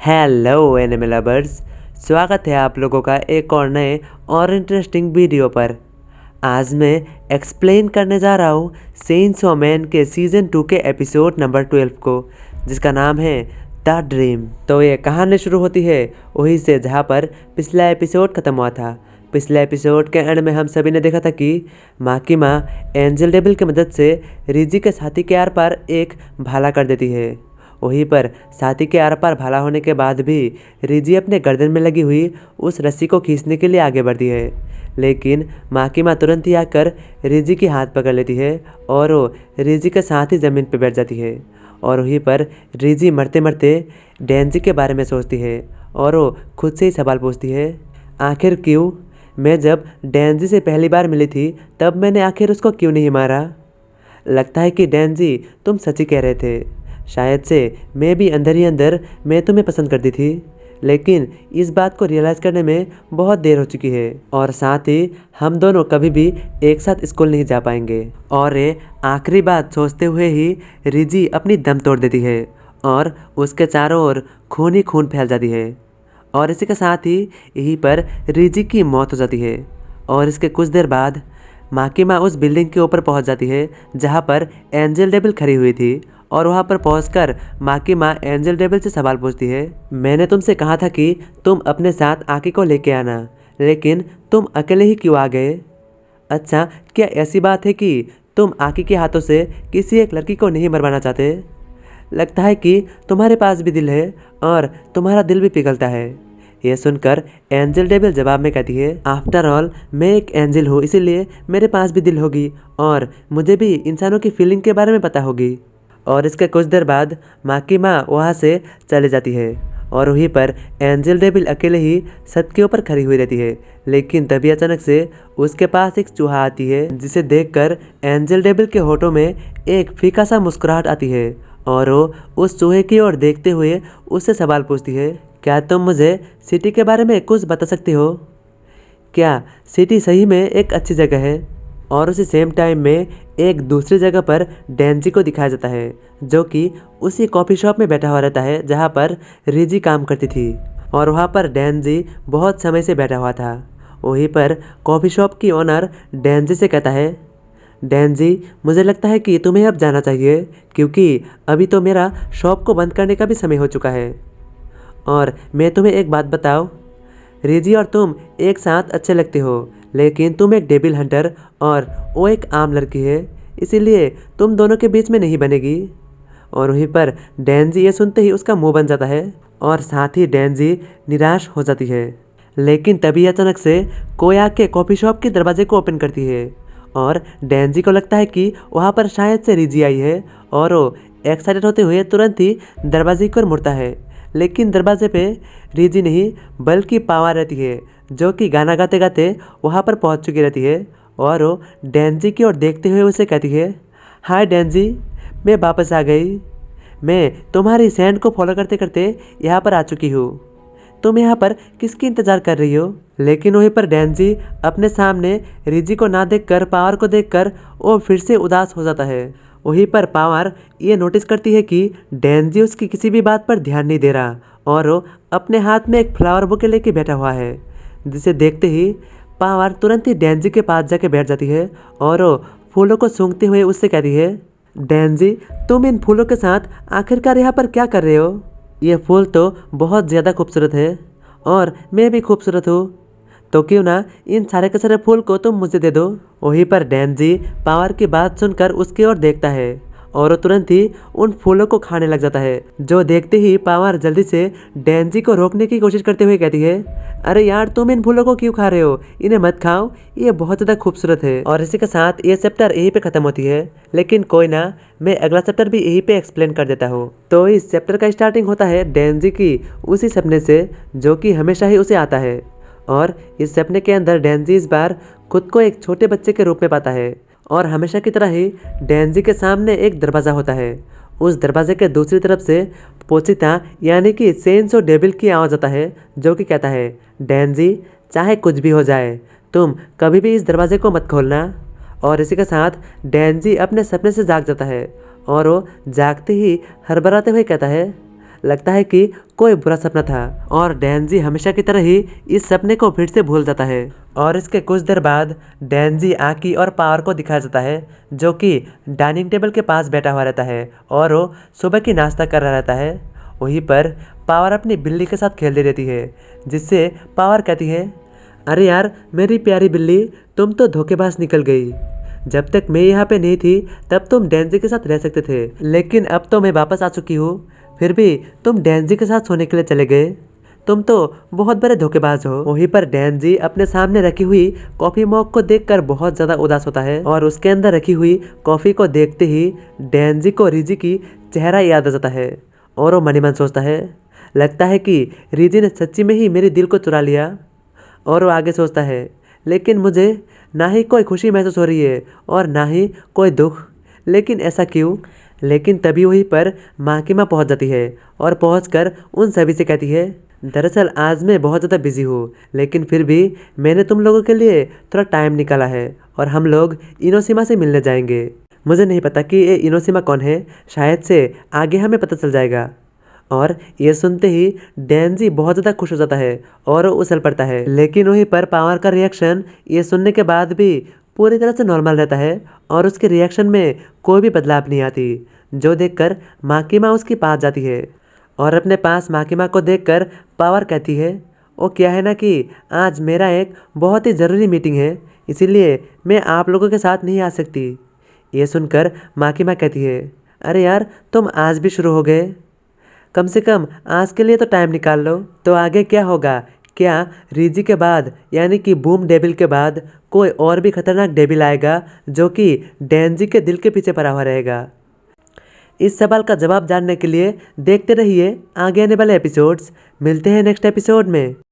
Hello anime lovers, स्वागत है आप लोगों का एक और नए और इंटरेस्टिंग वीडियो पर। आज मैं एक्सप्लेन करने जा रहा हूँ चेनसॉ मैन के सीज़न 2 के एपिसोड नंबर 12 को, जिसका नाम है द ड्रीम। तो ये कहानी शुरू होती है वहीं से जहाँ पर पिछला एपिसोड ख़त्म हुआ था। पिछले एपिसोड के एंड में हम सभी ने देखा था कि माकिमा एंजल डेविल की मदद से रिजी के साथी के आर पार एक भाला कर देती है। वहीं पर साथी के आर पार भाला होने के बाद भी रिजी अपने गर्दन में लगी हुई उस रस्सी को खींचने के लिए आगे बढ़ती है, लेकिन माकिमा तुरंत ही आकर रिजी की हाथ पकड़ लेती है और वो रिजी के साथ ही ज़मीन पर बैठ जाती है। और वहीं पर रिजी मरते मरते डेंजी के बारे में सोचती है और वो खुद से ही सवाल पूछती है, आखिर क्यों? मैं जब डेंजी से पहली बार मिली थी तब मैंने आखिर उसको क्यों नहीं मारा? लगता है कि डेंजी तुम सच ही कह रहे थे। शायद से मैं भी अंदर ही अंदर मैं तुम्हें पसंद करती थी, लेकिन इस बात को रियलाइज़ करने में बहुत देर हो चुकी है और साथ ही हम दोनों कभी भी एक साथ स्कूल नहीं जा पाएंगे। और ये आखिरी बात सोचते हुए ही रिजी अपनी दम तोड़ देती है और उसके चारों ओर खून ही खून फैल जाती है। और इसी के साथ ही यहीं पर रिजी की मौत हो जाती है। और इसके कुछ देर बाद माकिमा उस बिल्डिंग के ऊपर पहुंच जाती है जहां पर एंजल डेविल खड़ी हुई थी। और वहां पर पहुंचकर माकिमा एंजल डेविल से सवाल पूछती है, मैंने तुमसे कहा था कि तुम अपने साथ आकी को लेके आना, लेकिन तुम अकेले ही क्यों आ गए? अच्छा, क्या ऐसी बात है कि तुम आकी के हाथों से किसी एक लड़की को नहीं मरवाना चाहते? लगता है कि तुम्हारे पास भी दिल है और तुम्हारा दिल भी पिघलता है। यह सुनकर एंजल डेविल जवाब में कहती है, आफ्टर ऑल मैं एक एंजल हूँ, इसीलिए मेरे पास भी दिल होगी और मुझे भी इंसानों की फीलिंग के बारे में पता होगी। और इसके कुछ देर बाद माकिमा वहाँ से चली जाती है और वहीं पर एंजल डेविल अकेले ही छत के ऊपर खड़ी हुई रहती है। लेकिन तभी अचानक से उसके पास एक चूहा आती है, जिसे देखकर एंजल डेविल के होठों में एक फीका सा मुस्कुराहट आती है और वो उस चूहे की ओर देखते हुए उससे सवाल पूछती है, क्या तुम मुझे सिटी के बारे में कुछ बता सकते हो? क्या सिटी सही में एक अच्छी जगह है? और उसी सेम टाइम में एक दूसरी जगह पर डेंजी को दिखाया जाता है, जो कि उसी कॉफ़ी शॉप में बैठा हुआ रहता है जहाँ पर रिजी काम करती थी। और वहाँ पर डेंजी बहुत समय से बैठा हुआ था। वहीं पर कॉफ़ी शॉप की ओनर डेंजी से कहता है, डेंजी मुझे लगता है कि तुम्हें अब जाना चाहिए, क्योंकि अभी तो मेरा शॉप को बंद करने का भी समय हो चुका है। और मैं तुम्हें एक बात बताऊँ, रिजी और तुम एक साथ अच्छे लगते हो, लेकिन तुम एक डेविल हंटर और वो एक आम लड़की है, इसीलिए तुम दोनों के बीच में नहीं बनेगी। और वहीं पर डेंजी ये सुनते ही उसका मुंह बन जाता है और साथ ही डेंजी निराश हो जाती है। लेकिन तभी अचानक से कोई आके कॉफ़ी शॉप के दरवाजे को ओपन करती है और डेंजी को लगता है कि वहाँ पर शायद से रिजी आई है और वो एक्साइटेड होते हुए तुरंत ही दरवाजे की ओर मुड़ता है। लेकिन दरवाजे पे रिजी नहीं बल्कि पावा रहती है, जो कि गाना गाते गाते वहाँ पर पहुँच चुकी रहती है। और वो डेंजी की ओर देखते हुए उसे कहती है, हाय डेंजी, मैं वापस आ गई। मैं तुम्हारी सैंड को फॉलो करते करते यहाँ पर आ चुकी हूँ। तुम यहाँ पर किसकी इंतज़ार कर रही हो? लेकिन वहीं पर डेंजी अपने सामने रिजी को ना देखकर पावर को देखकर वो फिर से उदास हो जाता है। वहीं पर पावर ये नोटिस करती है कि डेंजी उसकी किसी भी बात पर ध्यान नहीं दे रहा और वो अपने हाथ में एक फ्लावर बुके लेके बैठा हुआ है, जिसे देखते ही पावर तुरंत ही डेंजी के पास जाके बैठ जाती है और वो फूलों को सूंघते हुए उससे कहती है, डेंजी तुम इन फूलों के साथ आखिरकार यहाँ पर क्या कर रहे हो? ये फूल तो बहुत ज़्यादा खूबसूरत है और मैं भी खूबसूरत हूँ, तो क्यों ना इन सारे के सारे फूल को तुम मुझे दे दो। वहीं पर डेंजी पावर की बात सुनकर उसकी ओर देखता है और वो तुरंत ही उन फूलों को खाने लग जाता है, जो देखते ही पावर जल्दी से डेंजी को रोकने की कोशिश करते हुए कहती है, अरे यार तुम इन फूलों को क्यों खा रहे हो? इन्हें मत खाओ, ये बहुत ज़्यादा खूबसूरत है। और इसी के साथ ये चैप्टर यहीं पे ख़त्म होती है, लेकिन कोई ना, मैं अगला चैप्टर भी यहीं पे एक्सप्लेन कर देता हूँ। तो इस चैप्टर का स्टार्टिंग होता है डेंजी की उसी सपने से, जो कि हमेशा ही उसे आता है। और इस सपने के अंदर डेंजी इस बार खुद को एक छोटे बच्चे के रूप में पाता है और हमेशा की तरह ही डेंजी के सामने एक दरवाज़ा होता है। उस दरवाजे के दूसरी तरफ से पोचिता यानी कि चेनसॉ डेविल की आवाज़ आता है, जो कि कहता है, डेंजी चाहे कुछ भी हो जाए तुम कभी भी इस दरवाजे को मत खोलना। और इसी के साथ डेंजी अपने सपने से जाग जाता है और वो जागते ही हड़बड़ाते हुए कहता है, लगता है कि कोई बुरा सपना था और डेंजी हमेशा की तरह ही इस सपने को फिर से भूल जाता है। और इसके कुछ देर बाद डेंजी आकी और पावर को दिखाया जाता है जो कि डाइनिंग टेबल के पास बैठा हुआ रहता है और वो सुबह की नाश्ता कर रहा रहता है। वहीं पर पावर अपनी बिल्ली के साथ खेलती रहती है, जिससे पावर कहती है, अरे यार मेरी प्यारी बिल्ली, तुम तो धोखेबाज निकल गई। जब तक मैं यहाँ पे नहीं थी तब तुम डेंजी के साथ रह सकते थे, लेकिन अब तो मैं वापस आ चुकी हूँ, फिर भी तुम डेंजी के साथ सोने के लिए चले गए। तुम तो बहुत बड़े धोखेबाज हो। वहीं पर डेंजी अपने सामने रखी हुई कॉफी मॉग को देखकर बहुत ज्यादा उदास होता है और उसके अंदर रखी हुई कॉफी को देखते ही डेंजी को रिजी की चेहरा याद आ जाता है और वो मनी मन सोचता है, लगता है कि रिजी ने सच्ची में ही मेरे दिल को चुरा लिया। और वो आगे सोचता है, लेकिन मुझे ना ही कोई खुशी महसूस हो रही है और ना ही कोई दुख, लेकिन ऐसा क्यों। लेकिन तभी वहीं पर माकिमा पहुंच जाती है और पहुंचकर उन सभी से कहती है, दरअसल आज मैं बहुत ज़्यादा बिजी हूँ, लेकिन फिर भी मैंने तुम लोगों के लिए थोड़ा टाइम निकाला है और हम लोग इनोशिमा से मिलने जाएंगे। मुझे नहीं पता कि ये इनोशिमा कौन है, शायद से आगे हमें पता चल जाएगा। और ये सुनते ही डेंजी बहुत ज़्यादा खुश हो जाता है और वो उछल पड़ता है। लेकिन वहीं पर पावर का रिएक्शन ये सुनने के बाद भी पूरी तरह से नॉर्मल रहता है और उसके रिएक्शन में कोई भी बदलाव नहीं आती, जो देखकर माकिमा उसके पास जाती है और अपने पास माकिमा को देखकर पावर कहती है, वो क्या है ना कि आज मेरा एक बहुत ही ज़रूरी मीटिंग है, इसीलिए मैं आप लोगों के साथ नहीं आ सकती। ये सुनकर माकिमा कहती है, अरे यार तुम आज भी शुरू हो गए, कम से कम आज के लिए तो टाइम निकाल लो। तो आगे क्या होगा, क्या रिजी के बाद यानी कि बूम डेविल के बाद कोई और भी खतरनाक डेविल आएगा जो कि डेंजी के दिल के पीछे पड़ा हुआ रहेगा? इस सवाल का जवाब जानने के लिए देखते रहिए आगे आने वाले एपिसोड्स। मिलते हैं नेक्स्ट एपिसोड में।